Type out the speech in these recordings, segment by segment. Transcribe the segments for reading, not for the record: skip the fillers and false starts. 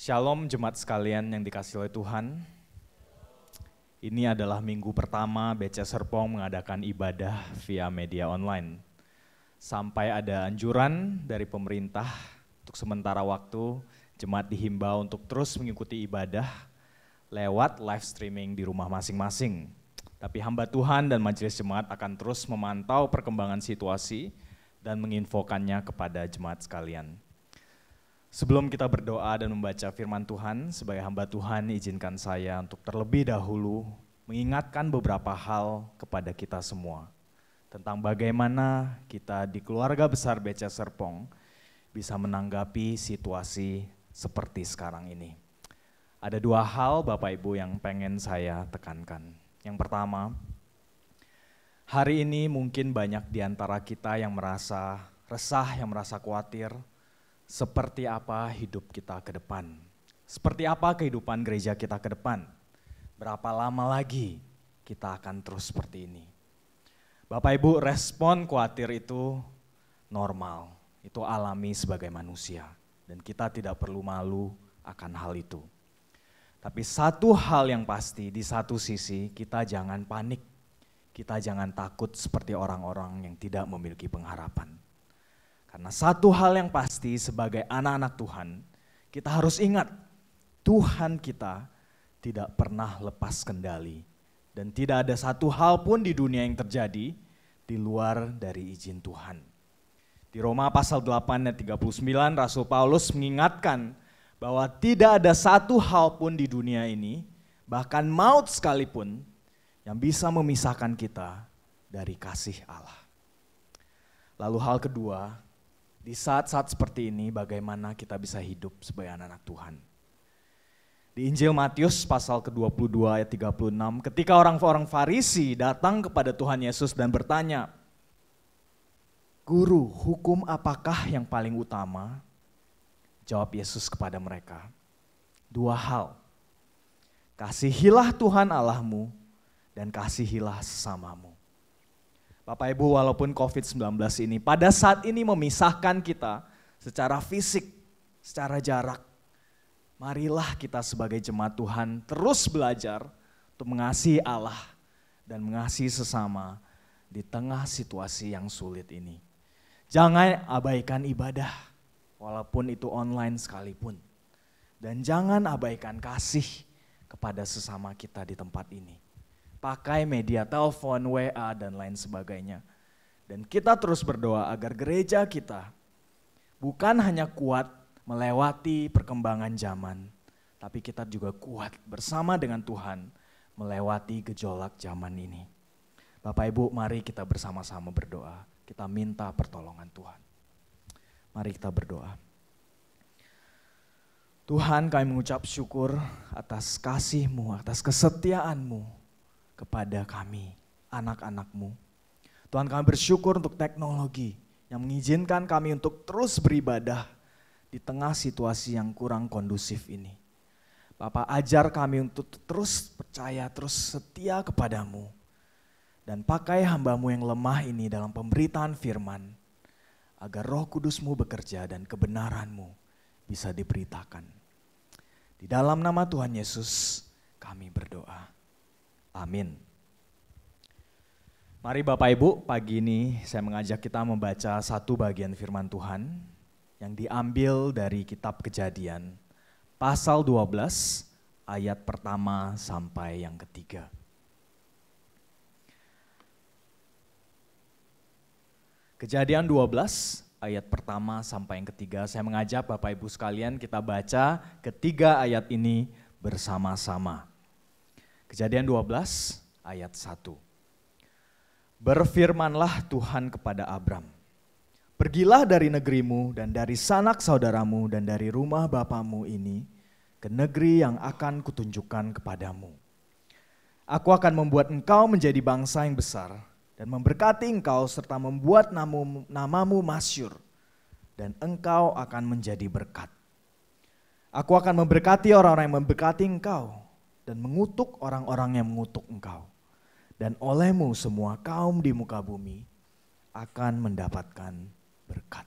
Shalom jemaat sekalian yang dikasihi oleh Tuhan. Ini adalah minggu pertama BC Serpong mengadakan ibadah via media online. Sampai ada anjuran dari pemerintah untuk sementara waktu jemaat dihimbau untuk terus mengikuti ibadah lewat live streaming di rumah masing-masing. Tapi hamba Tuhan dan majelis jemaat akan terus memantau perkembangan situasi dan menginfokannya kepada jemaat sekalian. Sebelum kita berdoa dan membaca firman Tuhan, sebagai hamba Tuhan izinkan saya untuk terlebih dahulu mengingatkan beberapa hal kepada kita semua tentang bagaimana kita di keluarga besar BC Serpong bisa menanggapi situasi seperti sekarang ini. Ada dua hal Bapak Ibu yang pengen saya tekankan. Yang pertama, hari ini mungkin banyak di antara kita yang merasa resah, yang merasa khawatir, seperti apa hidup kita ke depan? Seperti apa kehidupan gereja kita ke depan? Berapa lama lagi kita akan terus seperti ini? Bapak Ibu, respon khawatir itu normal, itu alami sebagai manusia. Dan kita tidak perlu malu akan hal itu. Tapi satu hal yang pasti, di satu sisi kita jangan panik. Kita jangan takut seperti orang-orang yang tidak memiliki pengharapan. Karena satu hal yang pasti sebagai anak-anak Tuhan, kita harus ingat Tuhan kita tidak pernah lepas kendali. Dan tidak ada satu hal pun di dunia yang terjadi di luar dari izin Tuhan. Di Roma pasal 8 ayat 39 Rasul Paulus mengingatkan bahwa tidak ada satu hal pun di dunia ini, bahkan maut sekalipun, yang bisa memisahkan kita dari kasih Allah. Lalu hal kedua, di saat-saat seperti ini bagaimana kita bisa hidup sebagai anak-anak Tuhan. Di Injil Matius pasal ke-22 ayat 36, ketika orang-orang Farisi datang kepada Tuhan Yesus dan bertanya, "Guru, hukum apakah yang paling utama?" Jawab Yesus kepada mereka, "Dua hal, kasihilah Tuhan Allahmu dan kasihilah sesamamu." Bapak Ibu, walaupun COVID-19 ini pada saat ini memisahkan kita secara fisik, secara jarak, marilah kita sebagai jemaat Tuhan terus belajar untuk mengasihi Allah dan mengasihi sesama di tengah situasi yang sulit ini. Jangan abaikan ibadah, walaupun itu online sekalipun. Dan jangan abaikan kasih kepada sesama kita di tempat ini. Pakai media telepon, WA, dan lain sebagainya. Dan kita terus berdoa agar gereja kita bukan hanya kuat melewati perkembangan zaman, tapi kita juga kuat bersama dengan Tuhan melewati gejolak zaman ini. Bapak Ibu, mari kita bersama-sama berdoa. Kita minta pertolongan Tuhan. Mari kita berdoa. Tuhan, kami mengucap syukur atas kasih-Mu, atas kesetiaan-Mu kepada kami, anak-anak-Mu. Tuhan, kami bersyukur untuk teknologi yang mengizinkan kami untuk terus beribadah di tengah situasi yang kurang kondusif ini. Bapa, ajar kami untuk terus percaya, terus setia kepadamu. Dan pakai hamba-Mu yang lemah ini dalam pemberitaan firman, agar Roh Kudus-Mu bekerja dan kebenaran-Mu bisa diberitakan. Di dalam nama Tuhan Yesus kami berdoa. Amin. Mari Bapak Ibu, pagi ini saya mengajak kita membaca satu bagian firman Tuhan yang diambil dari kitab Kejadian, pasal 12, ayat pertama sampai yang ketiga. Kejadian 12, ayat pertama sampai yang ketiga. Saya mengajak Bapak Ibu sekalian kita baca ketiga ayat ini bersama-sama. Kejadian 12 ayat 1. Berfirmanlah Tuhan kepada Abram, "Pergilah dari negerimu dan dari sanak saudaramu dan dari rumah bapamu ini ke negeri yang akan kutunjukkan kepadamu. Aku akan membuat engkau menjadi bangsa yang besar dan memberkati engkau serta membuat namamu masyhur dan engkau akan menjadi berkat. Aku akan memberkati orang-orang yang memberkati engkau dan mengutuk orang-orang yang mengutuk engkau. Dan olehmu semua kaum di muka bumi akan mendapatkan berkat."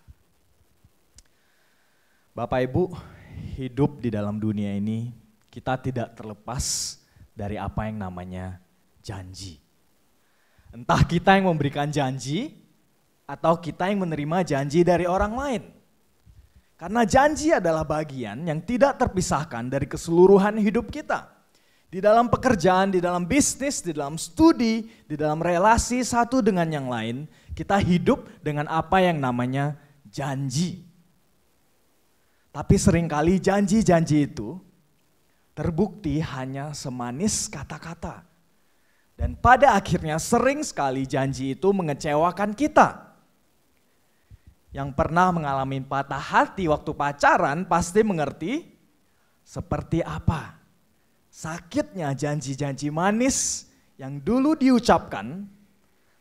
Bapak Ibu, hidup di dalam dunia ini, kita tidak terlepas dari apa yang namanya janji. Entah kita yang memberikan janji, atau kita yang menerima janji dari orang lain. Karena janji adalah bagian yang tidak terpisahkan dari keseluruhan hidup kita. Di dalam pekerjaan, di dalam bisnis, di dalam studi, di dalam relasi satu dengan yang lain, kita hidup dengan apa yang namanya janji. Tapi seringkali janji-janji itu terbukti hanya semanis kata-kata. Dan pada akhirnya sering sekali janji itu mengecewakan kita. Yang pernah mengalami patah hati waktu pacaran pasti mengerti seperti apa sakitnya janji-janji manis yang dulu diucapkan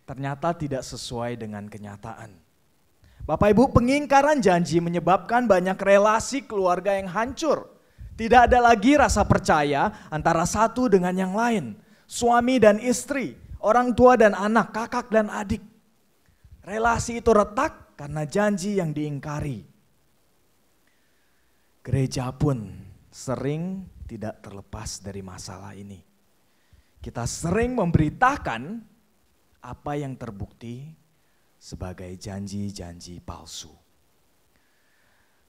ternyata tidak sesuai dengan kenyataan. Bapak Ibu, pengingkaran janji menyebabkan banyak relasi keluarga yang hancur. Tidak ada lagi rasa percaya antara satu dengan yang lain. Suami dan istri, orang tua dan anak, kakak dan adik. Relasi itu retak karena janji yang diingkari. Gereja pun sering tidak terlepas dari masalah ini. Kita sering memberitakan apa yang terbukti sebagai janji-janji palsu.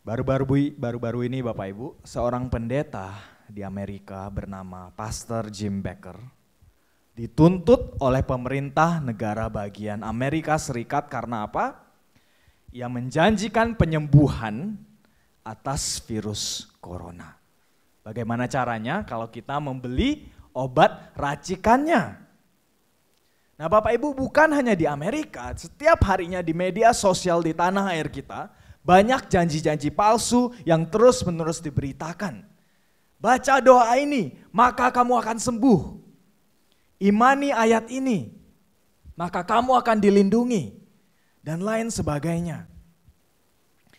Baru-baru ini Bapak Ibu, seorang pendeta di Amerika bernama Pastor Jim Bakker dituntut oleh pemerintah negara bagian Amerika Serikat karena apa? Ia menjanjikan penyembuhan atas virus corona. Bagaimana caranya? Kalau kita membeli obat racikannya. Nah Bapak Ibu, bukan hanya di Amerika, setiap harinya di media sosial di tanah air kita, banyak janji-janji palsu yang terus-menerus diberitakan. Baca doa ini, maka kamu akan sembuh. Imani ayat ini, maka kamu akan dilindungi. Dan lain sebagainya.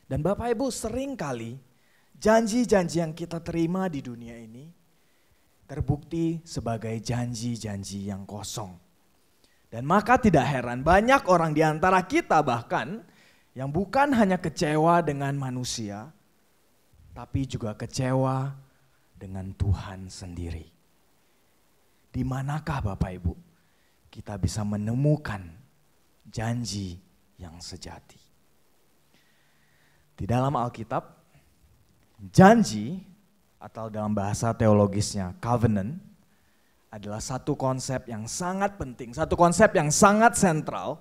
Dan Bapak Ibu, sering kali janji-janji yang kita terima di dunia ini terbukti sebagai janji-janji yang kosong. Dan maka tidak heran banyak orang di antara kita bahkan yang bukan hanya kecewa dengan manusia, tapi juga kecewa dengan Tuhan sendiri. Di manakah Bapak Ibu kita bisa menemukan janji yang sejati? Di dalam Alkitab, janji atau dalam bahasa teologisnya covenant adalah satu konsep yang sangat penting, satu konsep yang sangat sentral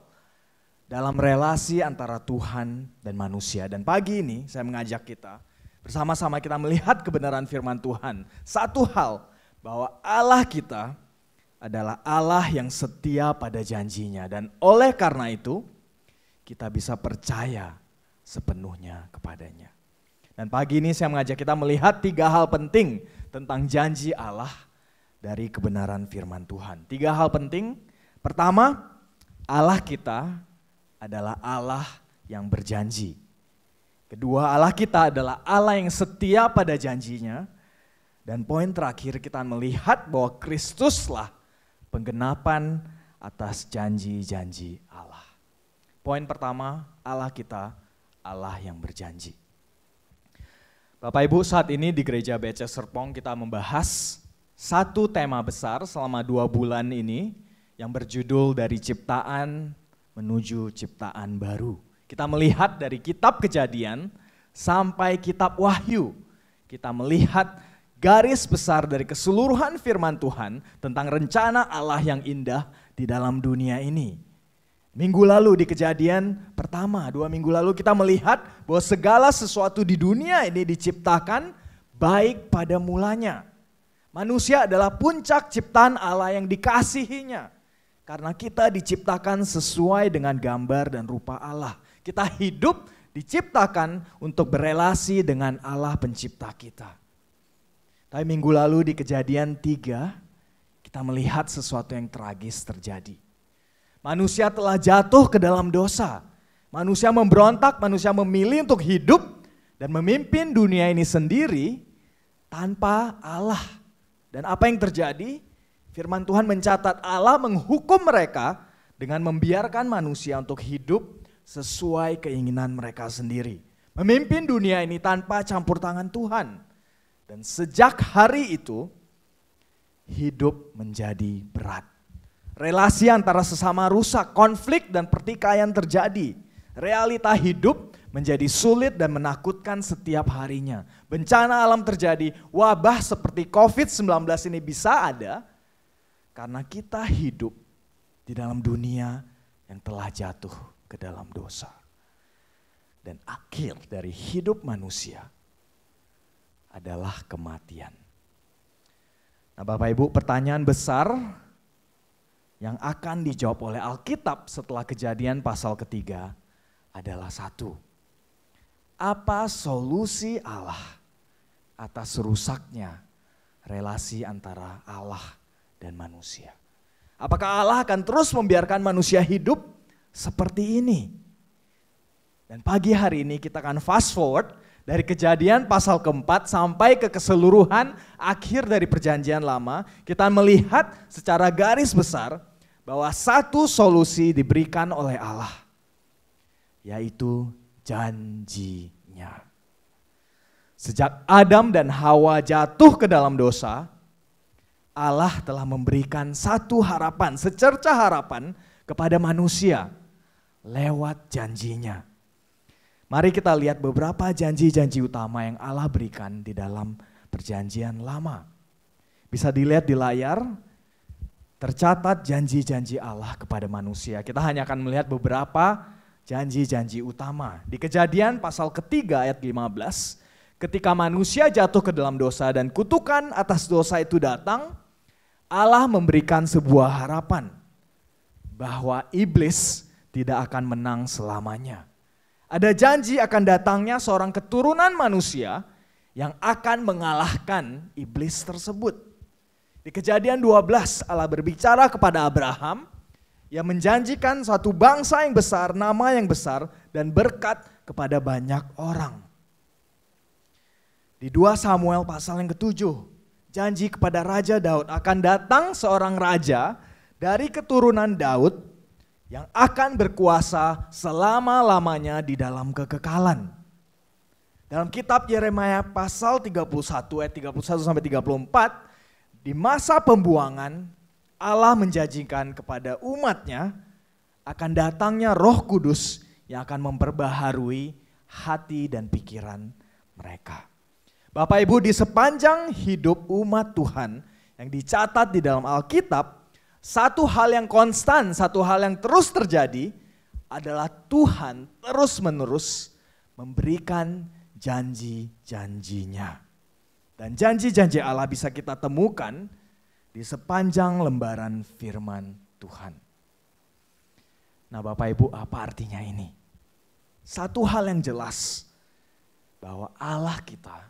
dalam relasi antara Tuhan dan manusia. Dan pagi ini saya mengajak kita bersama-sama kita melihat kebenaran firman Tuhan. Satu hal, bahwa Allah kita adalah Allah yang setia pada janjinya. Dan oleh karena itu kita bisa percaya sepenuhnya kepadanya. Dan pagi ini saya mengajak kita melihat 3 hal penting tentang janji Allah dari kebenaran firman Tuhan. 3 hal penting. Pertama, Allah kita adalah Allah yang berjanji. Kedua, Allah kita adalah Allah yang setia pada janjinya. Dan poin terakhir, kita melihat bahwa Kristuslah penggenapan atas janji-janji Allah. Poin pertama, Allah kita Allah yang berjanji. Bapak Ibu, saat ini di Gereja BC Serpong kita membahas satu tema besar selama 2 bulan ini yang berjudul dari ciptaan menuju ciptaan baru. Kita melihat dari kitab Kejadian sampai kitab Wahyu. Kita melihat garis besar dari keseluruhan firman Tuhan tentang rencana Allah yang indah di dalam dunia ini. Minggu lalu di Kejadian pertama, 2 minggu lalu kita melihat bahwa segala sesuatu di dunia ini diciptakan baik pada mulanya. Manusia adalah puncak ciptaan Allah yang dikasihinya. Karena kita diciptakan sesuai dengan gambar dan rupa Allah. Kita hidup diciptakan untuk berelasi dengan Allah pencipta kita. Tapi minggu lalu di Kejadian 3, kita melihat sesuatu yang tragis terjadi. Manusia telah jatuh ke dalam dosa. Manusia memberontak, manusia memilih untuk hidup dan memimpin dunia ini sendiri tanpa Allah. Dan apa yang terjadi? Firman Tuhan mencatat Allah menghukum mereka dengan membiarkan manusia untuk hidup sesuai keinginan mereka sendiri. memimpin dunia ini tanpa campur tangan Tuhan. Dan sejak hari itu, hidup menjadi berat. Relasi antara sesama rusak, konflik dan pertikaian terjadi. Realita hidup menjadi sulit dan menakutkan setiap harinya. Bencana alam terjadi, wabah seperti COVID-19 ini bisa ada karena kita hidup di dalam dunia yang telah jatuh ke dalam dosa. Dan akhir dari hidup manusia adalah kematian. Nah Bapak Ibu, pertanyaan besar yang akan dijawab oleh Alkitab setelah Kejadian pasal ketiga adalah satu. Apa solusi Allah atas rusaknya relasi antara Allah dan manusia? Apakah Allah akan terus membiarkan manusia hidup seperti ini? Dan pagi hari ini kita akan fast forward dari Kejadian pasal keempat sampai ke keseluruhan akhir dari perjanjian lama. Kita melihat secara garis besar bahwa satu solusi diberikan oleh Allah, yaitu janjinya. Sejak Adam dan Hawa jatuh ke dalam dosa, Allah telah memberikan satu harapan, secerca harapan kepada manusia lewat janjinya. Mari kita lihat beberapa janji-janji utama yang Allah berikan di dalam perjanjian lama. Bisa dilihat di layar, tercatat janji-janji Allah kepada manusia. Kita hanya akan melihat beberapa janji-janji utama. Di Kejadian pasal ketiga ayat 15, ketika manusia jatuh ke dalam dosa dan kutukan atas dosa itu datang, Allah memberikan sebuah harapan bahwa iblis tidak akan menang selamanya. Ada janji akan datangnya seorang keturunan manusia yang akan mengalahkan iblis tersebut. Di Kejadian 12 Allah berbicara kepada Abraham yang menjanjikan suatu bangsa yang besar, nama yang besar dan berkat kepada banyak orang. Di 2 Samuel pasal yang ke-7, janji kepada Raja Daud akan datang seorang raja dari keturunan Daud yang akan berkuasa selama-lamanya di dalam kekekalan. Dalam kitab Yeremia pasal 31 ayat 31 sampai 34, di masa pembuangan Allah menjanjikan kepada umatnya akan datangnya Roh Kudus yang akan memperbaharui hati dan pikiran mereka. Bapak Ibu, di sepanjang hidup umat Tuhan yang dicatat di dalam Alkitab, satu hal yang konstan, satu hal yang terus terjadi adalah Tuhan terus-menerus memberikan janji-janjinya. Dan janji-janji Allah bisa kita temukan di sepanjang lembaran firman Tuhan. Nah Bapak Ibu, apa artinya ini? Satu hal yang jelas, bahwa Allah kita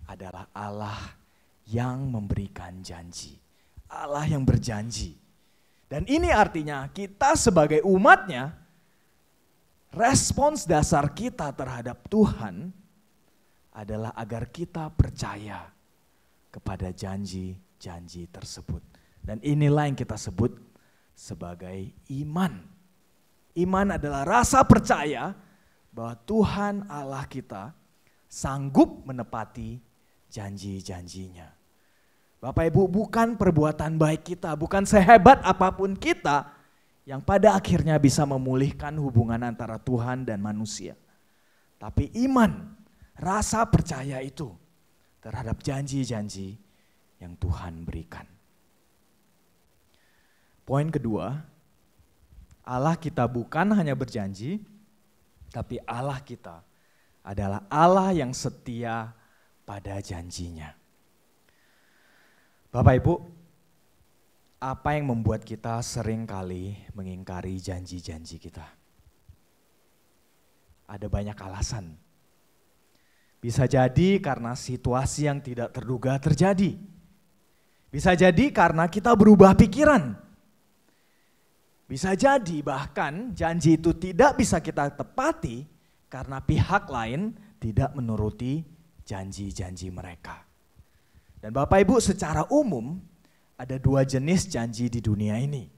adalah Allah yang memberikan janji. Allah yang berjanji. Dan ini artinya kita sebagai umatnya, respons dasar kita terhadap Tuhan adalah agar kita percaya kepada janji-janji tersebut. Dan inilah yang kita sebut sebagai iman. Iman adalah rasa percaya bahwa Tuhan Allah kita sanggup menepati janji-janjinya. Bapak Ibu, bukan perbuatan baik kita, bukan sehebat apapun kita yang pada akhirnya bisa memulihkan hubungan antara Tuhan dan manusia. Tapi iman, rasa percaya itu terhadap janji-janji yang Tuhan berikan. Poin kedua, Allah kita bukan hanya berjanji, tapi Allah kita adalah Allah yang setia pada janjinya. Bapak Ibu, apa yang membuat kita sering kali mengingkari janji-janji kita? Ada banyak alasan. Bisa jadi karena situasi yang tidak terduga terjadi. Bisa jadi karena kita berubah pikiran. Bisa jadi bahkan janji itu tidak bisa kita tepati karena pihak lain tidak menuruti janji-janji mereka. Dan Bapak Ibu, secara umum ada 2 jenis janji di dunia ini.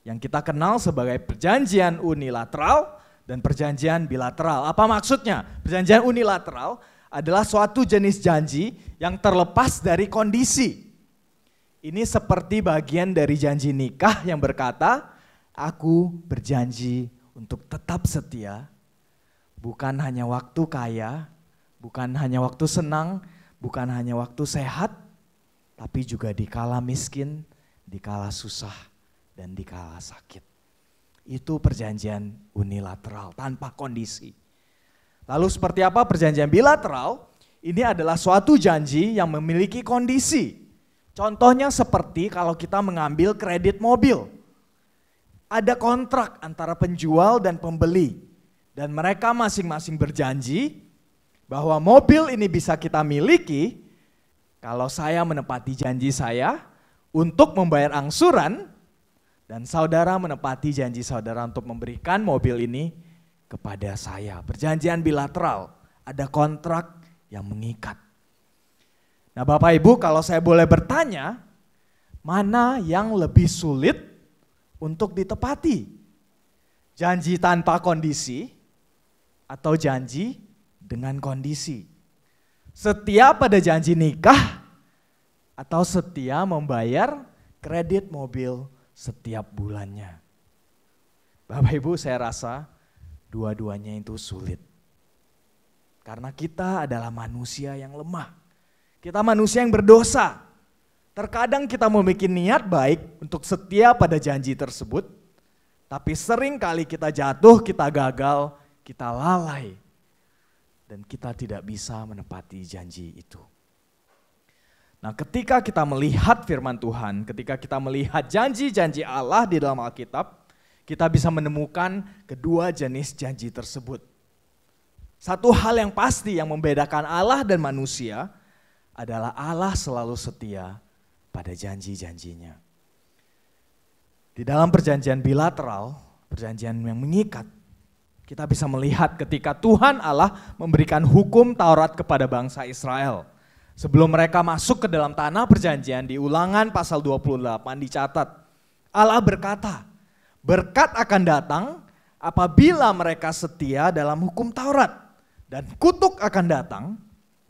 Yang kita kenal sebagai perjanjian unilateral dan perjanjian bilateral. Apa maksudnya? Perjanjian unilateral adalah suatu jenis janji yang terlepas dari kondisi. Ini seperti bagian dari janji nikah yang berkata, aku berjanji untuk tetap setia, bukan hanya waktu kaya, bukan hanya waktu senang, bukan hanya waktu sehat, tapi juga di kala miskin, di kala susah, dan di kala sakit. Itu perjanjian unilateral tanpa kondisi. Lalu seperti apa perjanjian bilateral? Ini adalah suatu janji yang memiliki kondisi. Contohnya seperti kalau kita mengambil kredit mobil. Ada kontrak antara penjual dan pembeli. Dan mereka masing-masing berjanji bahwa mobil ini bisa kita miliki kalau saya menepati janji saya untuk membayar angsuran dan saudara menepati janji saudara untuk memberikan mobil ini kepada saya. Perjanjian bilateral, ada kontrak yang mengikat. Nah Bapak Ibu, kalau saya boleh bertanya, mana yang lebih sulit untuk ditepati? Janji tanpa kondisi atau janji dengan kondisi? Setia pada janji nikah atau setia membayar kredit mobil setiap bulannya? Bapak Ibu, saya rasa dua-duanya itu sulit. Karena kita adalah manusia yang lemah. Kita manusia yang berdosa. Terkadang kita memiliki niat baik untuk setia pada janji tersebut. Tapi sering kali kita jatuh, kita gagal, kita lalai. Dan kita tidak bisa menepati janji itu. Nah ketika kita melihat firman Tuhan, ketika kita melihat janji-janji Allah di dalam Alkitab, kita bisa menemukan kedua jenis janji tersebut. Satu hal yang pasti yang membedakan Allah dan manusia adalah Allah selalu setia pada janji-janjinya. Di dalam perjanjian bilateral, perjanjian yang mengikat, kita bisa melihat ketika Tuhan Allah memberikan hukum Taurat kepada bangsa Israel. Sebelum mereka masuk ke dalam tanah perjanjian, di Ulangan pasal 28 dicatat, Allah berkata, berkat akan datang apabila mereka setia dalam hukum Taurat, dan kutuk akan datang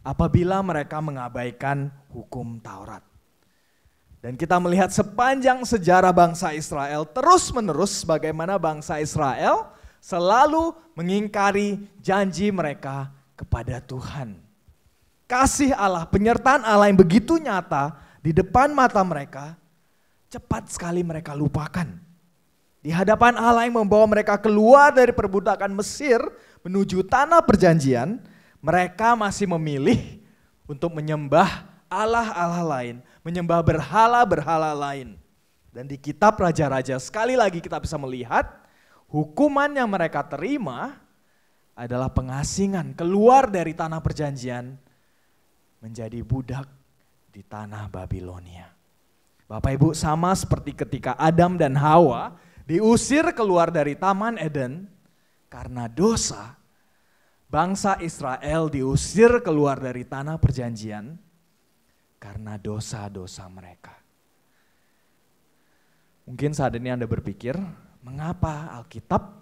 apabila mereka mengabaikan hukum Taurat. Dan kita melihat sepanjang sejarah bangsa Israel terus-menerus bagaimana bangsa Israel selalu mengingkari janji mereka kepada Tuhan. Kasih Allah, penyertaan Allah yang begitu nyata di depan mata mereka, cepat sekali mereka lupakan. Di hadapan Allah yang membawa mereka keluar dari perbudakan Mesir menuju tanah perjanjian, mereka masih memilih untuk menyembah Allah-Allah lain, menyembah berhala-berhala lain. Dan di kitab Raja-Raja sekali lagi kita bisa melihat hukuman yang mereka terima adalah pengasingan keluar dari tanah perjanjian menjadi budak di tanah Babilonia. Bapak Ibu, sama seperti ketika Adam dan Hawa diusir keluar dari Taman Eden karena dosa, bangsa Israel diusir keluar dari tanah perjanjian karena dosa-dosa mereka. Mungkin saat ini Anda berpikir, mengapa Alkitab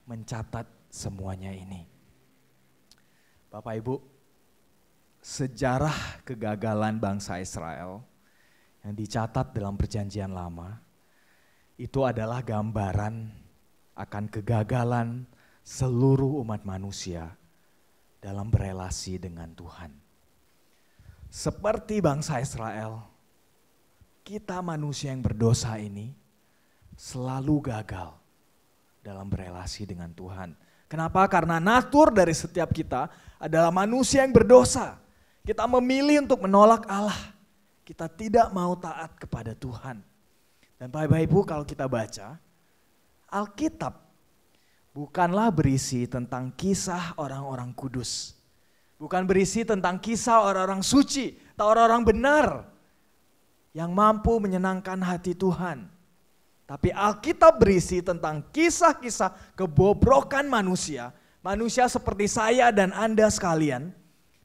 mencatat semuanya ini? Bapak Ibu, sejarah kegagalan bangsa Israel yang dicatat dalam perjanjian lama, itu adalah gambaran akan kegagalan seluruh umat manusia dalam berelasi dengan Tuhan. Seperti bangsa Israel, kita manusia yang berdosa ini selalu gagal dalam berelasi dengan Tuhan. Kenapa? Karena natur dari setiap kita adalah manusia yang berdosa. Kita memilih untuk menolak Allah. Kita tidak mau taat kepada Tuhan. Dan Bapak Ibu, kalau kita baca, Alkitab bukanlah berisi tentang kisah orang-orang kudus. Bukan berisi tentang kisah orang-orang suci atau orang-orang benar yang mampu menyenangkan hati Tuhan. Tapi Alkitab berisi tentang kisah-kisah kebobrokan manusia. Manusia seperti saya dan Anda sekalian.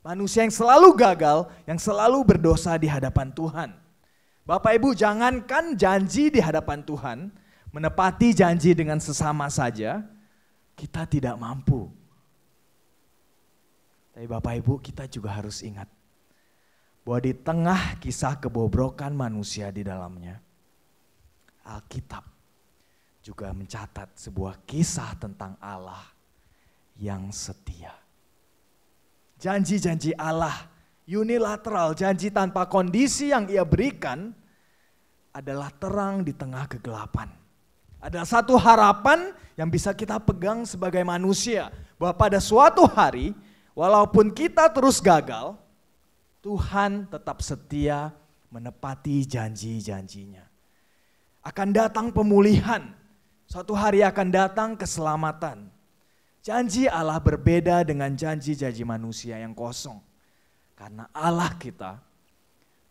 Manusia yang selalu gagal, yang selalu berdosa di hadapan Tuhan. Bapak Ibu, jangankan janji di hadapan Tuhan, menepati janji dengan sesama saja, kita tidak mampu. Tapi Bapak Ibu, kita juga harus ingat bahwa di tengah kisah kebobrokan manusia di dalamnya, Alkitab juga mencatat sebuah kisah tentang Allah yang setia. Janji-janji Allah unilateral, janji tanpa kondisi yang Ia berikan adalah terang di tengah kegelapan. Ada satu harapan yang bisa kita pegang sebagai manusia, bahwa pada suatu hari walaupun kita terus gagal, Tuhan tetap setia menepati janji-janjinya. Akan datang pemulihan, suatu hari akan datang keselamatan. Janji Allah berbeda dengan janji-janji manusia yang kosong. Karena Allah kita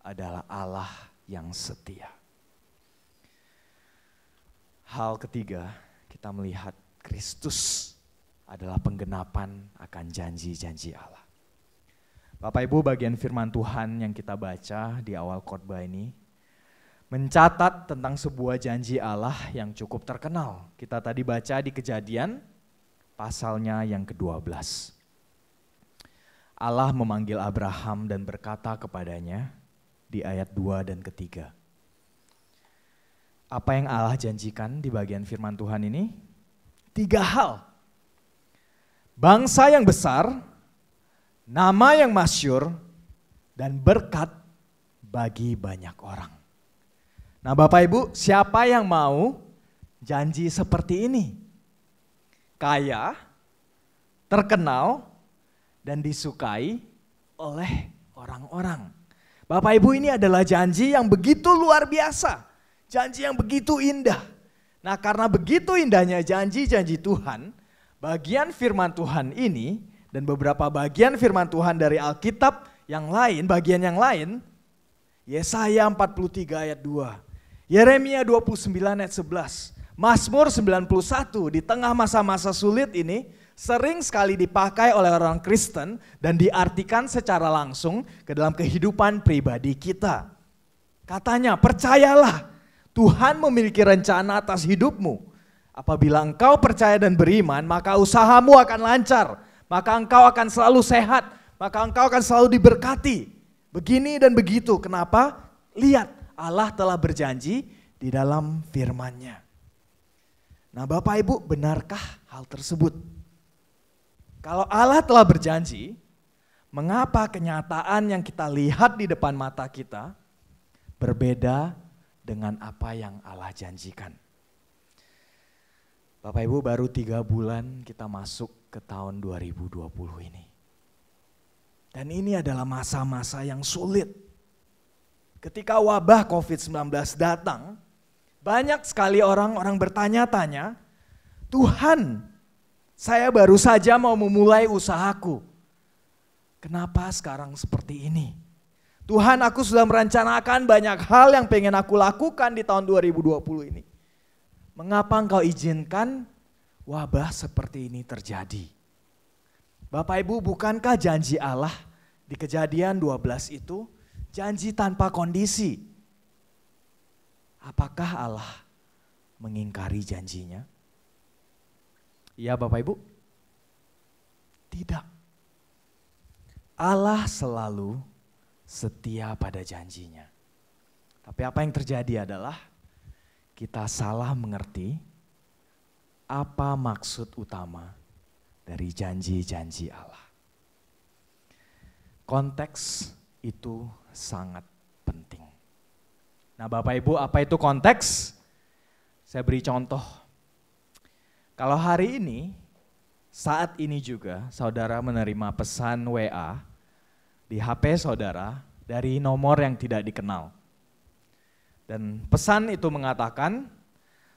adalah Allah yang setia. Hal ketiga, kita melihat Kristus adalah penggenapan akan janji-janji Allah. Bapak Ibu, bagian firman Tuhan yang kita baca di awal khotbah ini mencatat tentang sebuah janji Allah yang cukup terkenal. Kita tadi baca di Kejadian pasalnya yang ke-12. Allah memanggil Abraham dan berkata kepadanya di ayat 2 dan ketiga. Apa yang Allah janjikan di bagian firman Tuhan ini? 3 hal. Bangsa yang besar, nama yang masyhur, dan berkat bagi banyak orang. Nah Bapak Ibu, siapa yang mau janji seperti ini? Kaya, terkenal, dan disukai oleh orang-orang. Bapak Ibu, ini adalah janji yang begitu luar biasa. Janji yang begitu indah. Nah karena begitu indahnya janji-janji Tuhan, bagian firman Tuhan ini dan beberapa bagian firman Tuhan dari Alkitab yang lain, bagian yang lain, Yesaya 43 ayat 2, Yeremia 29 ayat 11, Mazmur 91 di tengah masa-masa sulit ini sering sekali dipakai oleh orang Kristen dan diartikan secara langsung ke dalam kehidupan pribadi kita. Katanya, percayalah, Tuhan memiliki rencana atas hidupmu. Apabila engkau percaya dan beriman, maka usahamu akan lancar. Maka engkau akan selalu sehat. Maka engkau akan selalu diberkati. Begini dan begitu. Kenapa? Lihat, Allah telah berjanji di dalam firman-Nya. Nah Bapak Ibu, benarkah hal tersebut? Kalau Allah telah berjanji, mengapa kenyataan yang kita lihat di depan mata kita berbeda dengan apa yang Allah janjikan? Bapak Ibu, baru 3 bulan kita masuk ke tahun 2020 ini. Dan ini adalah masa-masa yang sulit. Ketika wabah COVID-19 datang, banyak sekali orang bertanya-tanya, Tuhan, saya baru saja mau memulai usahaku. Kenapa sekarang seperti ini? Tuhan, aku sudah merencanakan banyak hal yang pengen aku lakukan di tahun 2020 ini. Mengapa engkau izinkan wabah seperti ini terjadi? Bapak Ibu, bukankah janji Allah di Kejadian 12 itu janji tanpa kondisi? Apakah Allah mengingkari janjinya? Iya Bapak Ibu? Tidak. Allah selalu setia pada janjinya. Tapi apa yang terjadi adalah kita salah mengerti apa maksud utama dari janji-janji Allah. Konteks itu sangat penting. Nah Bapak Ibu, apa itu konteks? Saya beri contoh. Kalau hari ini, saat ini juga saudara menerima pesan WA di HP saudara dari nomor yang tidak dikenal. Dan pesan itu mengatakan,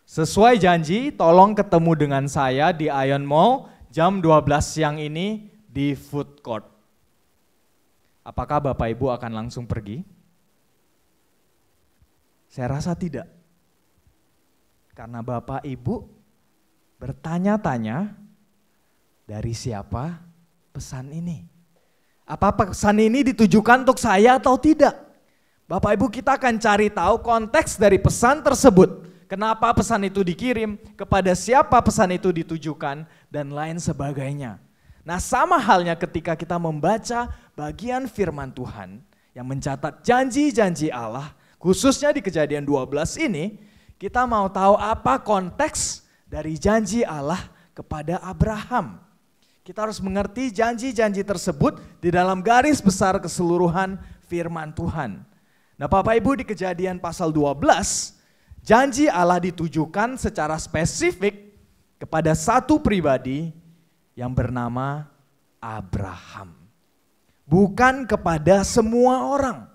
sesuai janji tolong ketemu dengan saya di Ion Mall jam 12 siang ini di food court. Apakah Bapak Ibu akan langsung pergi? Saya rasa tidak. Karena Bapak Ibu bertanya-tanya dari siapa pesan ini. Apa pesan ini ditujukan untuk saya atau tidak? Bapak Ibu, kita akan cari tahu konteks dari pesan tersebut. Kenapa pesan itu dikirim, kepada siapa pesan itu ditujukan, dan lain sebagainya. Nah, sama halnya ketika kita membaca bagian firman Tuhan yang mencatat janji-janji Allah, khususnya di Kejadian 12 ini, kita mau tahu apa konteks dari janji Allah kepada Abraham. Kita harus mengerti janji-janji tersebut di dalam garis besar keseluruhan firman Tuhan. Nah, Bapak Ibu, di Kejadian pasal 12, janji Allah ditujukan secara spesifik kepada satu pribadi yang bernama Abraham. Bukan kepada semua orang.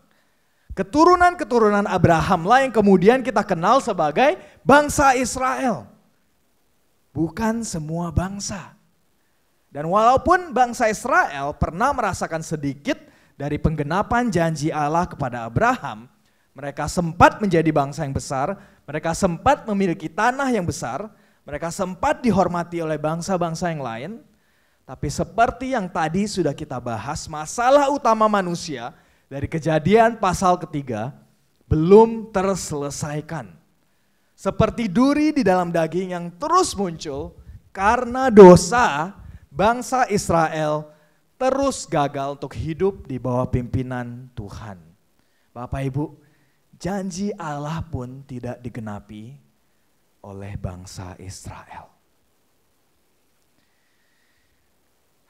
Keturunan-keturunan Abraham lah yang kemudian kita kenal sebagai bangsa Israel. Bukan semua bangsa. Dan walaupun bangsa Israel pernah merasakan sedikit dari penggenapan janji Allah kepada Abraham, mereka sempat menjadi bangsa yang besar, mereka sempat memiliki tanah yang besar, mereka sempat dihormati oleh bangsa-bangsa yang lain, tapi seperti yang tadi sudah kita bahas, masalah utama manusia dari Kejadian pasal ketiga belum terselesaikan. Seperti duri di dalam daging yang terus muncul karena dosa, bangsa Israel terus gagal untuk hidup di bawah pimpinan Tuhan. Bapak Ibu, janji Allah pun tidak digenapi oleh bangsa Israel.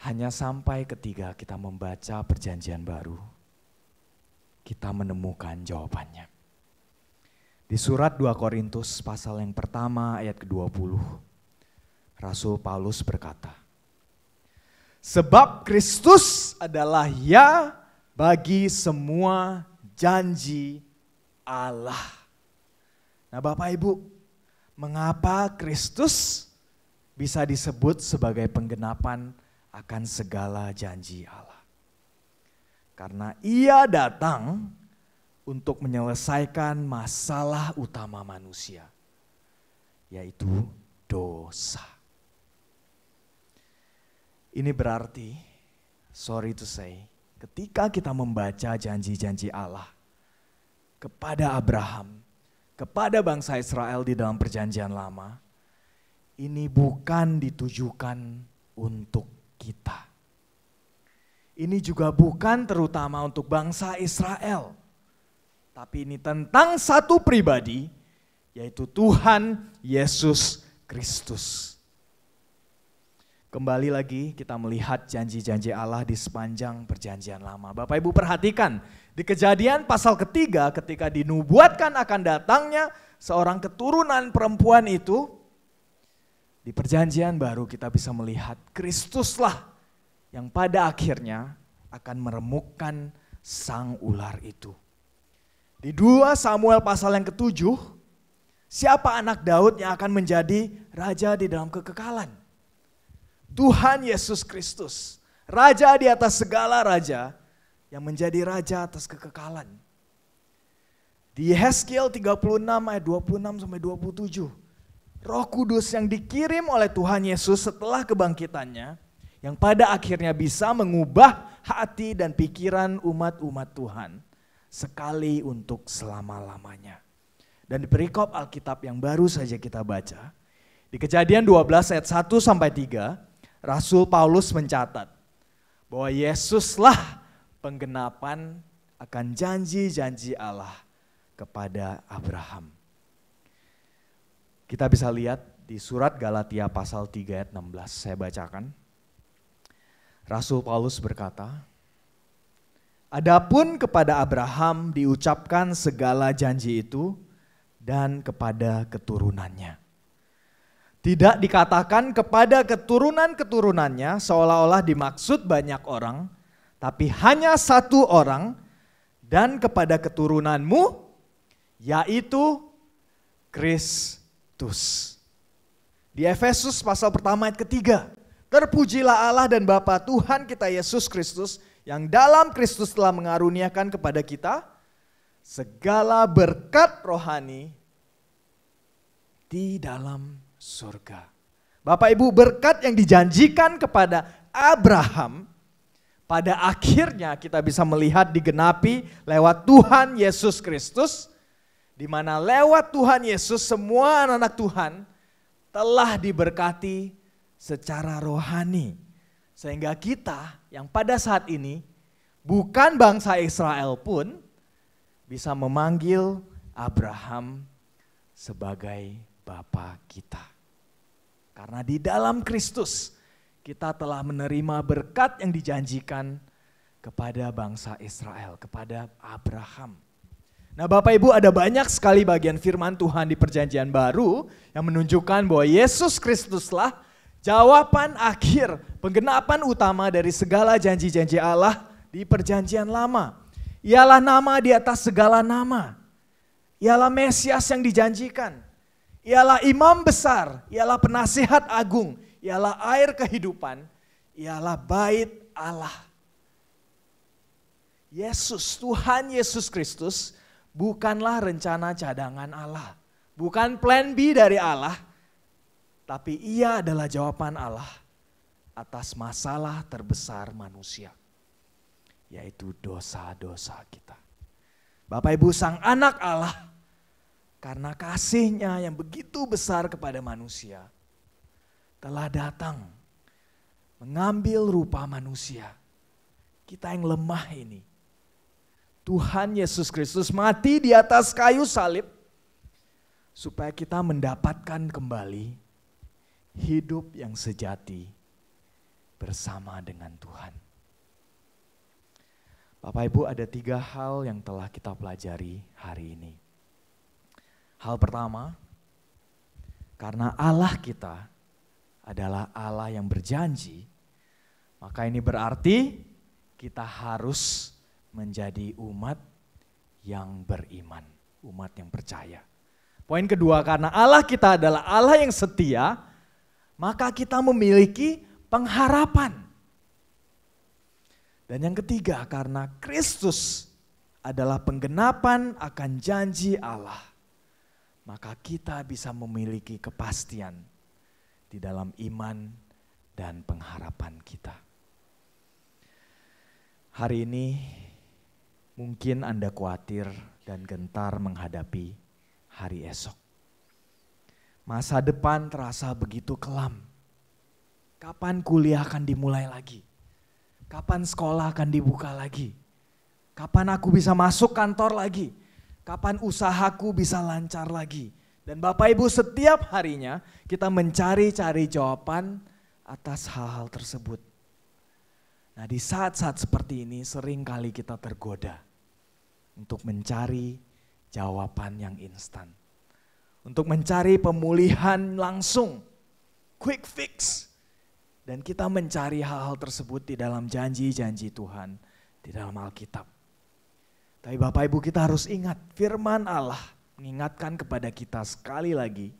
Hanya sampai ketika kita membaca perjanjian baru, kita menemukan jawabannya. Di surat 2 Korintus pasal yang pertama ayat ke-20, Rasul Paulus berkata, sebab Kristus adalah ya bagi semua janji Allah. Nah, Bapak Ibu, mengapa Kristus bisa disebut sebagai penggenapan akan segala janji Allah? Karena Ia datang untuk menyelesaikan masalah utama manusia, yaitu dosa. Ini berarti, sorry to say, ketika kita membaca janji-janji Allah kepada Abraham, kepada bangsa Israel di dalam perjanjian lama, ini bukan ditujukan untuk kita. Ini juga bukan terutama untuk bangsa Israel, tapi ini tentang satu pribadi, yaitu Tuhan Yesus Kristus. Kembali lagi kita melihat janji-janji Allah di sepanjang perjanjian lama. Bapak Ibu perhatikan, di Kejadian pasal ketiga ketika dinubuatkan akan datangnya seorang keturunan perempuan itu, di perjanjian baru kita bisa melihat Kristuslah yang pada akhirnya akan meremukkan sang ular itu. Di 2 Samuel pasal yang ke-7, siapa anak Daud yang akan menjadi raja di dalam kekekalan? Tuhan Yesus Kristus, raja di atas segala raja, yang menjadi raja atas kekekalan. Di Yeskiel 36 ayat 26 sampai 27, Roh Kudus yang dikirim oleh Tuhan Yesus setelah kebangkitannya, yang pada akhirnya bisa mengubah hati dan pikiran umat-umat Tuhan sekali untuk selama-lamanya. Dan di perikop Alkitab yang baru saja kita baca, di Kejadian 12 ayat 1 sampai 3, Rasul Paulus mencatat bahwa Yesuslah penggenapan akan janji-janji Allah kepada Abraham. Kita bisa lihat di surat Galatia pasal 3 ayat 16, saya bacakan. Rasul Paulus berkata, adapun kepada Abraham diucapkan segala janji itu dan kepada keturunannya. Tidak dikatakan kepada keturunan-keturunannya seolah-olah dimaksud banyak orang, tapi hanya satu orang, dan kepada keturunanmu, yaitu Kristus. Di Efesus pasal pertama ayat ketiga, terpujilah Allah dan Bapa Tuhan kita Yesus Kristus, yang dalam Kristus telah mengaruniakan kepada kita segala berkat rohani di dalam surga. Bapak Ibu, berkat yang dijanjikan kepada Abraham pada akhirnya kita bisa melihat digenapi lewat Tuhan Yesus Kristus, di mana lewat Tuhan Yesus semua anak-anak Tuhan telah diberkati secara rohani. Sehingga kita yang pada saat ini bukan bangsa Israel pun bisa memanggil Abraham sebagai bapa kita. Karena di dalam Kristus kita telah menerima berkat yang dijanjikan kepada bangsa Israel, kepada Abraham. Nah Bapak Ibu, ada banyak sekali bagian firman Tuhan di Perjanjian Baru yang menunjukkan bahwa Yesus Kristuslah jawaban akhir, penggenapan utama dari segala janji-janji Allah di Perjanjian Lama. Ialah nama di atas segala nama. Ialah Mesias yang dijanjikan. Ialah imam besar, ialah penasihat agung, ialah air kehidupan, ialah bait Allah. Yesus, Tuhan Yesus Kristus bukanlah rencana cadangan Allah. Bukan plan B dari Allah, tapi ia adalah jawaban Allah atas masalah terbesar manusia, yaitu dosa-dosa kita. Bapak Ibu, Sang Anak Allah, karena kasih-Nya yang begitu besar kepada manusia, telah datang mengambil rupa manusia. Kita yang lemah ini. Tuhan Yesus Kristus mati di atas kayu salib supaya kita mendapatkan kembali hidup yang sejati bersama dengan Tuhan. Bapak Ibu, ada 3 hal yang telah kita pelajari hari ini. Hal pertama, karena Allah kita adalah Allah yang berjanji, maka ini berarti kita harus menjadi umat yang beriman, umat yang percaya. Poin kedua, karena Allah kita adalah Allah yang setia, maka kita memiliki pengharapan. Dan yang ketiga, karena Kristus adalah penggenapan akan janji Allah, maka kita bisa memiliki kepastian di dalam iman dan pengharapan kita. Hari ini mungkin Anda khawatir dan gentar menghadapi hari esok. Masa depan terasa begitu kelam. Kapan kuliah akan dimulai lagi? Kapan sekolah akan dibuka lagi? Kapan aku bisa masuk kantor lagi? Kapan usahaku bisa lancar lagi? Dan Bapak Ibu, setiap harinya kita mencari-cari jawaban atas hal-hal tersebut. Nah, di saat-saat seperti ini sering kali kita tergoda untuk mencari jawaban yang instan. Untuk mencari pemulihan langsung, quick fix. Dan kita mencari hal-hal tersebut di dalam janji-janji Tuhan, di dalam Alkitab. Tapi Bapak Ibu, kita harus ingat, firman Allah mengingatkan kepada kita sekali lagi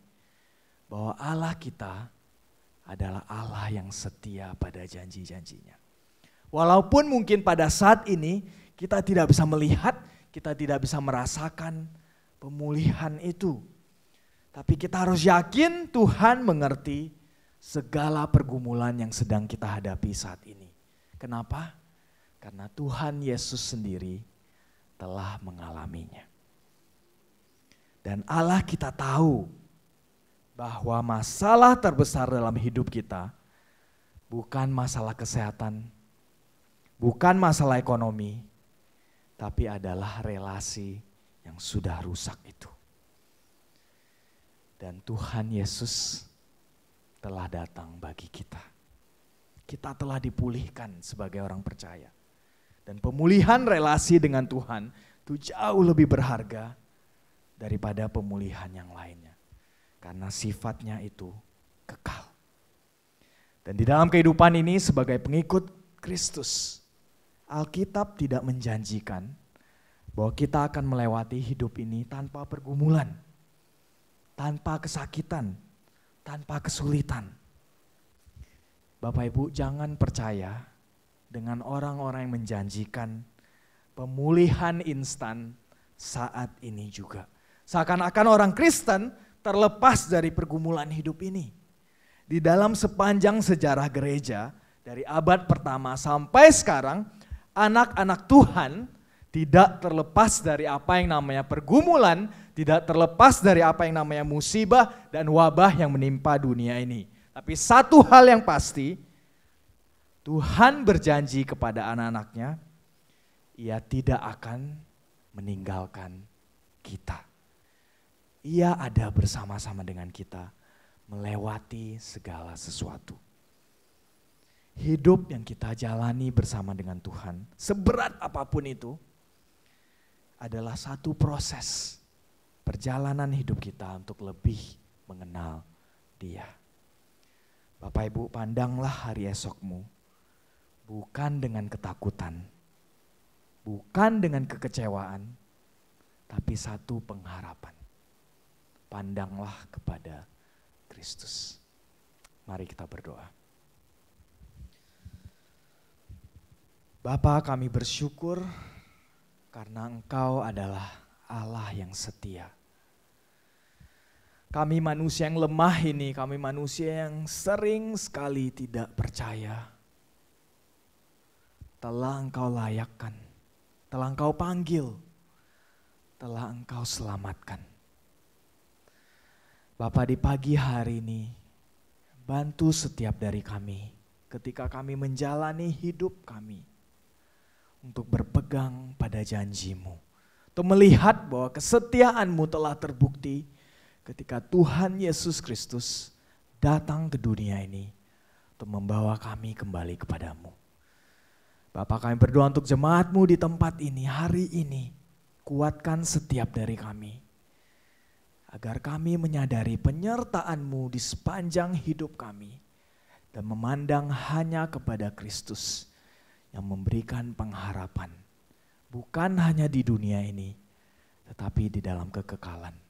bahwa Allah kita adalah Allah yang setia pada janji-janjinya. Walaupun mungkin pada saat ini kita tidak bisa melihat, kita tidak bisa merasakan pemulihan itu. Tapi kita harus yakin Tuhan mengerti segala pergumulan yang sedang kita hadapi saat ini. Kenapa? Karena Tuhan Yesus sendiri telah mengalaminya. Dan Allah kita tahu bahwa masalah terbesar dalam hidup kita bukan masalah kesehatan, bukan masalah ekonomi, tapi adalah relasi yang sudah rusak itu. Dan Tuhan Yesus telah datang bagi kita. Kita telah dipulihkan sebagai orang percaya. Dan pemulihan relasi dengan Tuhan itu jauh lebih berharga daripada pemulihan yang lainnya. Karena sifatnya itu kekal. Dan di dalam kehidupan ini sebagai pengikut Kristus, Alkitab tidak menjanjikan bahwa kita akan melewati hidup ini tanpa pergumulan, tanpa kesakitan, tanpa kesulitan. Bapak Ibu, jangan percaya dengan orang-orang yang menjanjikan pemulihan instan saat ini juga. Seakan-akan orang Kristen terlepas dari pergumulan hidup ini. Di dalam sepanjang sejarah gereja, dari abad pertama sampai sekarang, anak-anak Tuhan tidak terlepas dari apa yang namanya pergumulan, tidak terlepas dari apa yang namanya musibah dan wabah yang menimpa dunia ini. Tapi satu hal yang pasti, Tuhan berjanji kepada anak-anaknya, Ia tidak akan meninggalkan kita. Ia ada bersama-sama dengan kita, melewati segala sesuatu. Hidup yang kita jalani bersama dengan Tuhan, seberat apapun itu, adalah satu proses perjalanan hidup kita untuk lebih mengenal Dia. Bapak Ibu, pandanglah hari esokmu bukan dengan ketakutan, bukan dengan kekecewaan, tapi satu pengharapan. Pandanglah kepada Kristus. Mari kita berdoa. Bapa, kami bersyukur karena Engkau adalah Allah yang setia. Kami manusia yang lemah ini, kami manusia yang sering sekali tidak percaya. Telah Engkau layakkan, telah Engkau panggil, telah Engkau selamatkan. Bapa, di pagi hari ini, bantu setiap dari kami ketika kami menjalani hidup kami untuk berpegang pada janji-Mu, untuk melihat bahwa kesetiaan-Mu telah terbukti ketika Tuhan Yesus Kristus datang ke dunia ini untuk membawa kami kembali kepadamu. Bapa, kami berdoa untuk jemaat-Mu di tempat ini hari ini. Kuatkan setiap dari kami, agar kami menyadari penyertaan-Mu di sepanjang hidup kami dan memandang hanya kepada Kristus yang memberikan pengharapan, bukan hanya di dunia ini, tetapi di dalam kekekalan.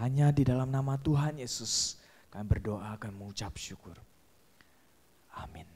Hanya di dalam nama Tuhan Yesus kami berdoa dan mengucap syukur. Amin.